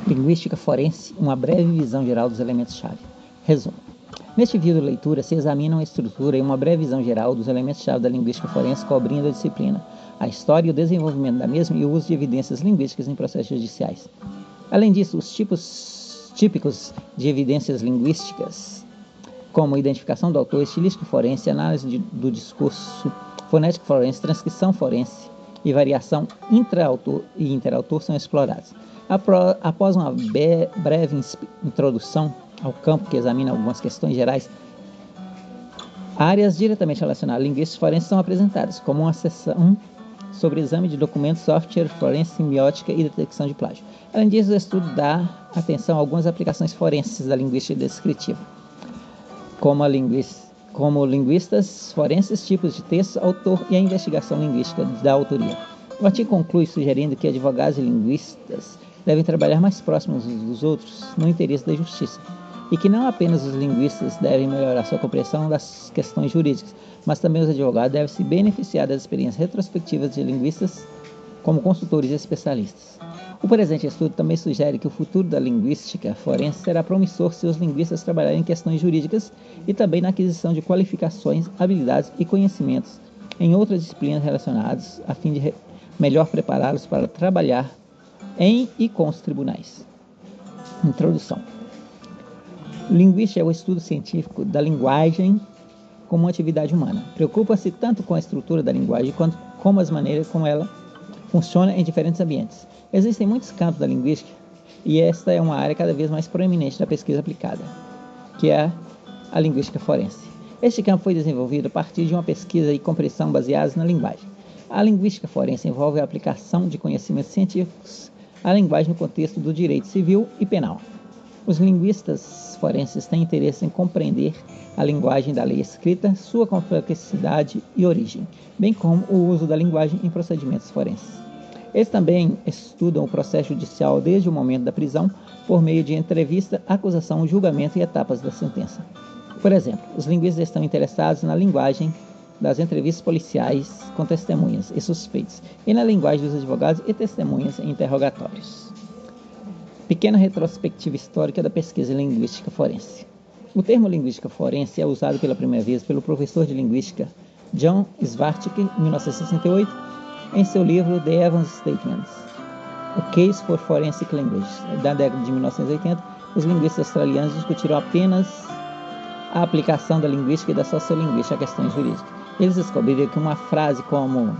Linguística forense, uma breve visão geral dos elementos-chave. Resumo. Neste vídeo de leitura se examinam a estrutura e uma breve visão geral dos elementos-chave da linguística forense, cobrindo a disciplina, a história e o desenvolvimento da mesma e o uso de evidências linguísticas em processos judiciais. Além disso, os tipos típicos de evidências linguísticas, como identificação do autor, estilística forense, análise do discurso, fonética forense, transcrição forense e variação intra-autor e interautor são explorados. Após uma breve introdução ao campo que examina algumas questões gerais, áreas diretamente relacionadas à linguística forense são apresentadas, como uma seção sobre exame de documentos, software, forense, semiótica e detecção de plágio. Além disso, o estudo dá atenção a algumas aplicações forenses da linguística descritiva, como linguistas forenses, tipos de texto, autor e a investigação linguística da autoria. O artigo conclui sugerindo que advogados e linguistas devem trabalhar mais próximos uns dos outros no interesse da justiça, e que não apenas os linguistas devem melhorar sua compreensão das questões jurídicas, mas também os advogados devem se beneficiar das experiências retrospectivas de linguistas como consultores e especialistas. O presente estudo também sugere que o futuro da linguística forense será promissor se os linguistas trabalharem em questões jurídicas e também na aquisição de qualificações, habilidades e conhecimentos em outras disciplinas relacionadas, a fim de melhor prepará-los para trabalhar em e com os tribunais. Introdução. Linguística é o estudo científico da linguagem como uma atividade humana. Preocupa-se tanto com a estrutura da linguagem quanto com as maneiras como ela funciona em diferentes ambientes. Existem muitos campos da linguística e esta é uma área cada vez mais proeminente da pesquisa aplicada, que é a linguística forense. Este campo foi desenvolvido a partir de uma pesquisa e compreensão baseadas na linguagem. A linguística forense envolve a aplicação de conhecimentos científicos à linguagem no contexto do direito civil e penal. Os linguistas forenses têm interesse em compreender a linguagem da lei escrita, sua complexidade e origem, bem como o uso da linguagem em procedimentos forenses. Eles também estudam o processo judicial desde o momento da prisão, por meio de entrevista, acusação, julgamento e etapas da sentença. Por exemplo, os linguistas estão interessados na linguagem das entrevistas policiais com testemunhas e suspeitos, e na linguagem dos advogados e testemunhas em interrogatórios. Pequena retrospectiva histórica da pesquisa linguística forense. O termo linguística forense é usado pela primeira vez pelo professor de linguística John Svartzik, em 1968, em seu livro The Evans Statements, A Case for Forensic Language. Da década de 1980, os linguistas australianos discutiram apenas a aplicação da linguística e da sociolinguística a questões jurídicas. Eles descobriram que uma frase como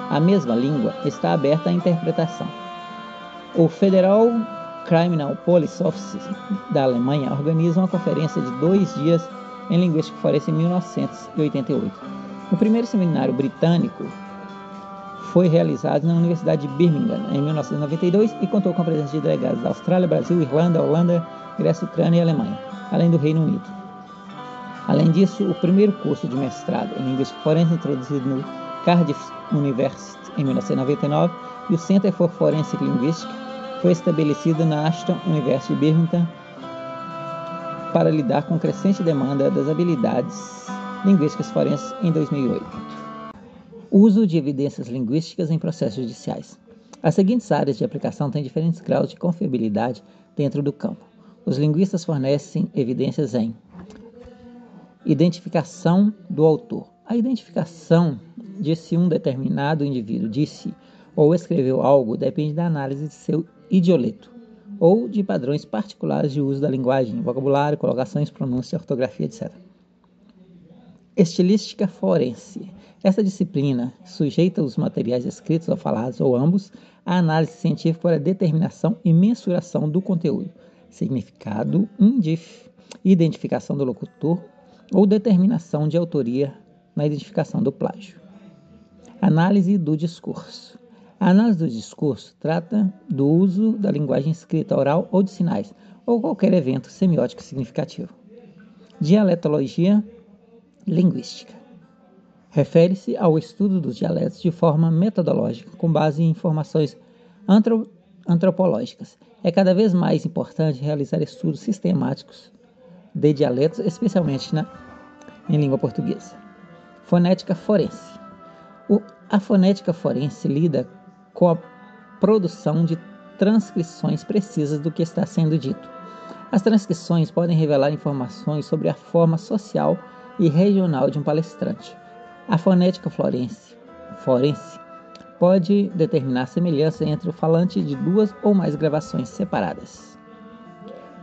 a mesma língua está aberta à interpretação. O Federal Criminal Police Office da Alemanha organiza uma conferência de 2 dias em linguística forense em 1988. O primeiro seminário britânico foi realizado na Universidade de Birmingham em 1992 e contou com a presença de delegados da Austrália, Brasil, Irlanda, Holanda, Grécia, Ucrânia e Alemanha, além do Reino Unido. Além disso, o primeiro curso de mestrado em linguística forense introduzido no Cardiff University em 1999 e o Center for Forensic Linguistics foi estabelecido na Ashton University de Birmingham para lidar com crescente demanda das habilidades linguísticas forenses em 2008. Uso de evidências linguísticas em processos judiciais. As seguintes áreas de aplicação têm diferentes graus de confiabilidade dentro do campo. Os linguistas fornecem evidências em identificação do autor. A identificação de se um determinado indivíduo disse ou escreveu algo depende da análise de seu idioleto ou de padrões particulares de uso da linguagem, vocabulário, colocações, pronúncia, ortografia, etc. Estilística forense. Essa disciplina sujeita os materiais escritos ou falados, ou ambos, à análise científica para determinação e mensuração do conteúdo, significado, identificação do locutor ou determinação de autoria na identificação do plágio. Análise do discurso. A análise do discurso trata do uso da linguagem escrita, oral ou de sinais, ou qualquer evento semiótico significativo. Dialetologia linguística. Refere-se ao estudo dos dialetos de forma metodológica, com base em informações antropológicas. É cada vez mais importante realizar estudos sistemáticos de dialetos, especialmente em língua portuguesa. Fonética forense. A fonética forense lida com a produção de transcrições precisas do que está sendo dito. As transcrições podem revelar informações sobre a forma social e regional de um palestrante. A fonética forense pode determinar semelhança entre o falante de duas ou mais gravações separadas.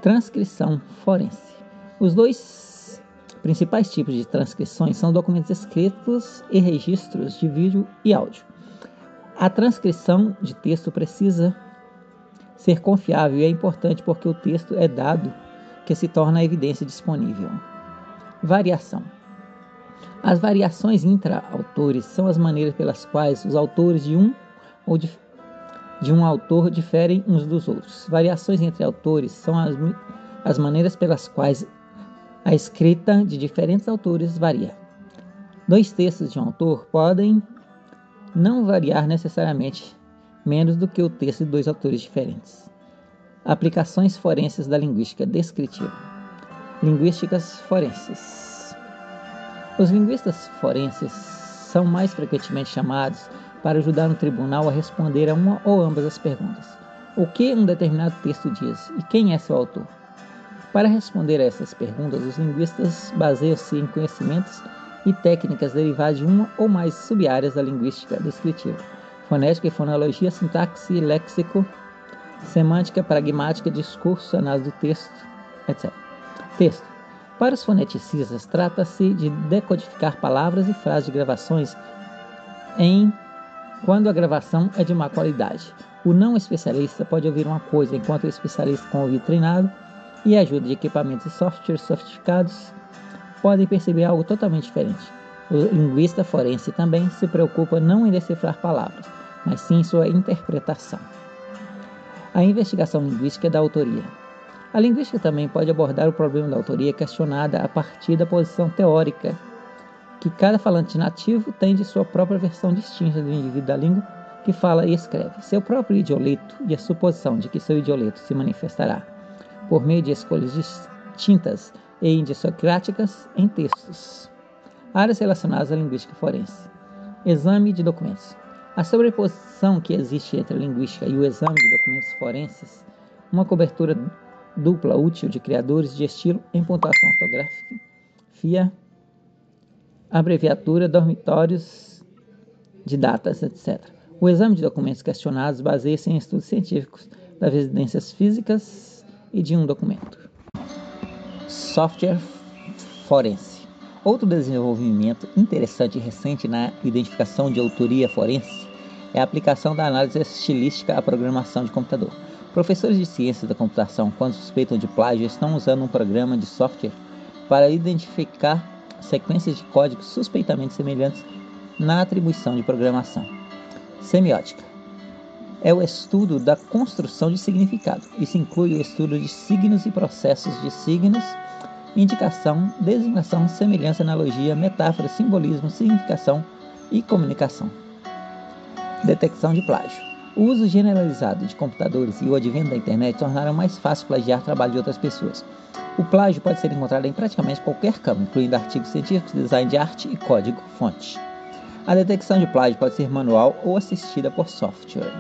Transcrição forense. Os dois principais tipos de transcrições são documentos escritos e registros de vídeo e áudio. A transcrição de texto precisa ser confiável e é importante porque o texto é dado que se torna a evidência disponível. Variação. As variações intra-autores são as maneiras pelas quais os autores de um autor diferem uns dos outros. Variações entre autores são as maneiras pelas quais a escrita de diferentes autores varia. Dois textos de um autor podem não variar necessariamente menos do que o texto de dois autores diferentes. Aplicações forenses da linguística descritiva. Linguísticas forenses. Os linguistas forenses são mais frequentemente chamados para ajudar um tribunal a responder a uma ou ambas as perguntas. O que um determinado texto diz e quem é seu autor? Para responder a essas perguntas, os linguistas baseiam-se em conhecimentos e técnicas derivadas de uma ou mais sub-áreas da linguística descritiva: fonética e fonologia, sintaxe, léxico, semântica, pragmática, discurso, análise do texto, etc. Texto. Para os foneticistas, trata-se de decodificar palavras e frases de gravações quando a gravação é de má qualidade. O não especialista pode ouvir uma coisa, enquanto o especialista com ouvido treinado e a ajuda de equipamentos e softwares sofisticados podem perceber algo totalmente diferente. O linguista forense também se preocupa não em decifrar palavras, mas sim em sua interpretação. A investigação linguística da autoria. A linguística também pode abordar o problema da autoria questionada a partir da posição teórica que cada falante nativo tem de sua própria versão distinta do indivíduo da língua que fala e escreve, seu próprio idioleto e a suposição de que seu idioleto se manifestará por meio de escolhas distintas e indissocráticas em textos. Áreas relacionadas à linguística forense. Exame de documentos. A sobreposição que existe entre a linguística e o exame de documentos forenses, uma cobertura dupla útil de criadores de estilo em pontuação ortográfica, FIA, abreviatura, dormitórios de datas, etc. O exame de documentos questionados baseia-se em estudos científicos das evidências físicas e de um documento. Software forense. Outro desenvolvimento interessante e recente na identificação de autoria forense é a aplicação da análise estilística à programação de computador. Professores de ciências da computação, quando suspeitam de plágio, estão usando um programa de software para identificar sequências de códigos suspeitamente semelhantes na atribuição de programação. Semiótica. É o estudo da construção de significado. Isso inclui o estudo de signos e processos de signos, indicação, designação, semelhança, analogia, metáfora, simbolismo, significação e comunicação. Detecção de plágio. O uso generalizado de computadores e o advento da internet tornaram mais fácil plagiar trabalho de outras pessoas. O plágio pode ser encontrado em praticamente qualquer campo, incluindo artigos científicos, design de arte e código-fonte. A detecção de plágio pode ser manual ou assistida por software.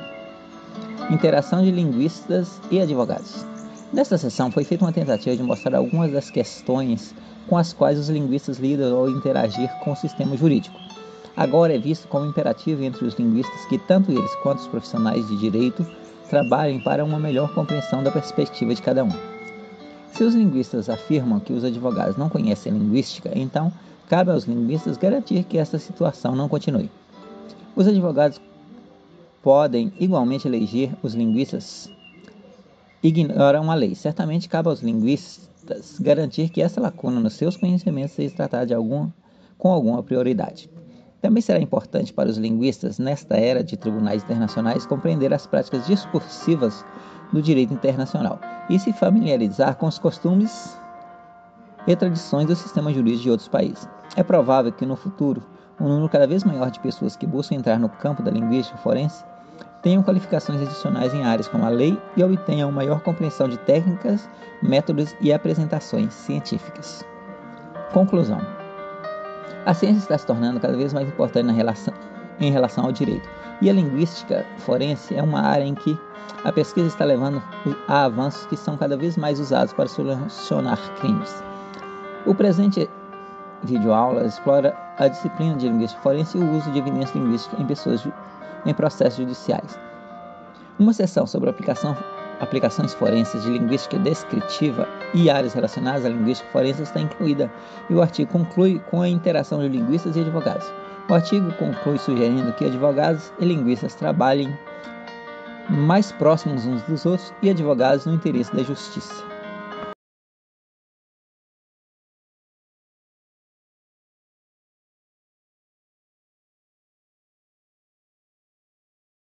Interação de linguistas e advogados. Nesta sessão foi feita uma tentativa de mostrar algumas das questões com as quais os linguistas lidam ao interagir com o sistema jurídico. Agora é visto como imperativo entre os linguistas que tanto eles quanto os profissionais de direito trabalhem para uma melhor compreensão da perspectiva de cada um. Se os linguistas afirmam que os advogados não conhecem linguística, então cabe aos linguistas garantir que esta situação não continue. Os advogados podem igualmente eleger os linguistas ignoram a lei. Certamente cabe aos linguistas garantir que essa lacuna nos seus conhecimentos seja tratada com alguma prioridade. Também será importante para os linguistas, nesta era de tribunais internacionais, compreender as práticas discursivas do direito internacional e se familiarizar com os costumes e tradições do sistema jurídico de outros países. É provável que no futuro, um número cada vez maior de pessoas que buscam entrar no campo da linguística forense tenham qualificações adicionais em áreas como a lei e obtenham maior compreensão de técnicas, métodos e apresentações científicas. Conclusão. A ciência está se tornando cada vez mais importante em relação ao direito. E a linguística forense é uma área em que a pesquisa está levando a avanços que são cada vez mais usados para solucionar crimes. O presente videoaula explora a disciplina de linguística forense e o uso de evidência linguística em processos judiciais. Uma seção sobre aplicações forenses de linguística descritiva e áreas relacionadas à linguística forense está incluída, e o artigo conclui com a interação de linguistas e advogados. O artigo conclui sugerindo que advogados e linguistas trabalhem mais próximos uns dos outros e advogados no interesse da justiça.